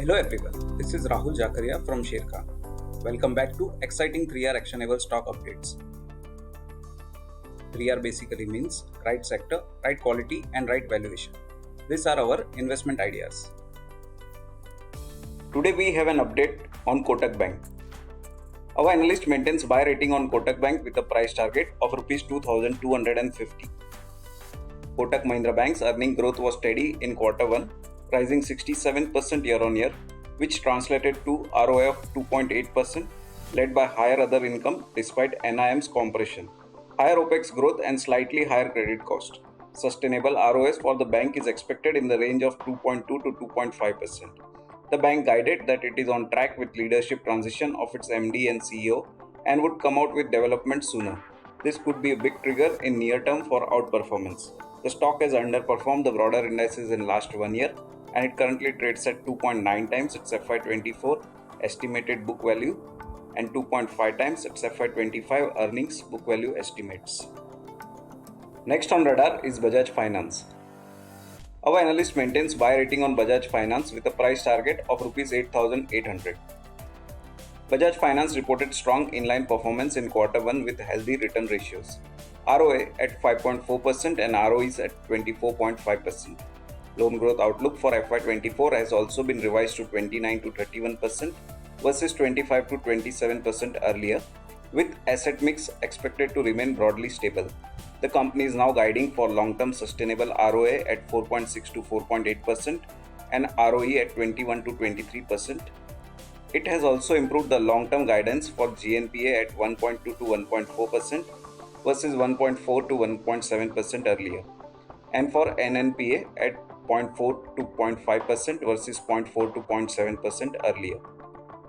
Hello everyone, this is Rahul Jakaria from Sharekhan. Welcome back to exciting 3R actionable stock updates. 3R basically means right sector, right quality and right valuation. These are our investment ideas. Today we have an update on Kotak Bank. Our analyst maintains buy rating on Kotak Bank with a price target of Rs 2,250. Kotak Mahindra Bank's earning growth was steady in Q1, rising 67% year-on-year, which translated to ROA of 2.8%, led by higher other income despite NIM's compression, higher OPEX growth and slightly higher credit cost. Sustainable ROS for the bank is expected in the range of 2.2 to 2.5%. The bank guided that it is on track with leadership transition of its MD and CEO and would come out with development sooner. This could be a big trigger in near term for outperformance. The stock has underperformed the broader indices in last 1 year and it currently trades at 2.9 times its FY24 estimated book value and 2.5 times its FY25 earnings book value estimates. Next on radar is Bajaj Finance. Our analyst maintains buy rating on Bajaj Finance with a price target of Rs 8,800. Bajaj Finance reported strong inline performance in Q1 with healthy return ratios. ROA at 5.4% and ROEs at 24.5%. Loan growth outlook for FY24 has also been revised to 29 to 31% versus 25 to 27% earlier, with asset mix expected to remain broadly stable. The company is now guiding for long-term sustainable ROA at 4.6 to 4.8% and ROE at 21 to 23%. It has also improved the long-term guidance for GNPA at 1.2 to 1.4% versus 1.4 to 1.7% earlier, and for NNPA at 0.4 to 0.5% versus 0.4 to 0.7% earlier.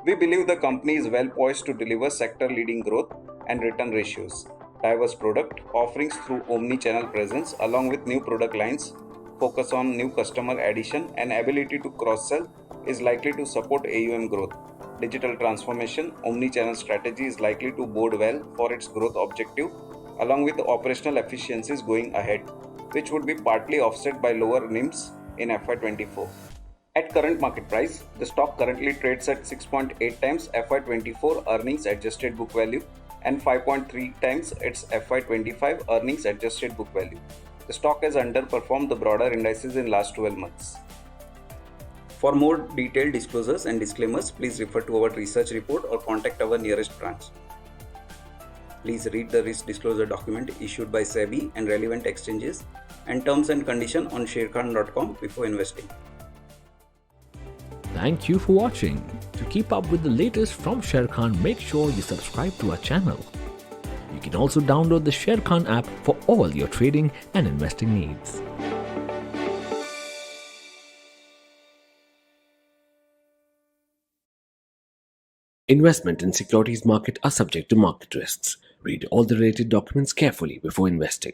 We believe the company is well poised to deliver sector-leading growth and return ratios. Diverse product offerings through omni-channel presence along with new product lines, focus on new customer addition and ability to cross-sell is likely to support AUM growth. Digital transformation, omni-channel strategy is likely to bode well for its growth objective along with the operational efficiencies going ahead, which would be partly offset by lower NIMs in FY24. At current market price, the stock currently trades at 6.8 times FY24 earnings adjusted book value and 5.3 times its FY25 earnings adjusted book value. The stock has underperformed the broader indices in last 12 months. For more detailed disclosures and disclaimers, please refer to our research report or contact our nearest branch. Please read the risk disclosure document issued by SEBI and relevant exchanges and terms and conditions on sharekhan.com before investing. Thank you for watching. To keep up with the latest from Sharekhan, make sure you subscribe to our channel. You can also download the Sharekhan app for all your trading and investing needs. Investment in securities market are subject to market risks. Read all the related documents carefully before investing.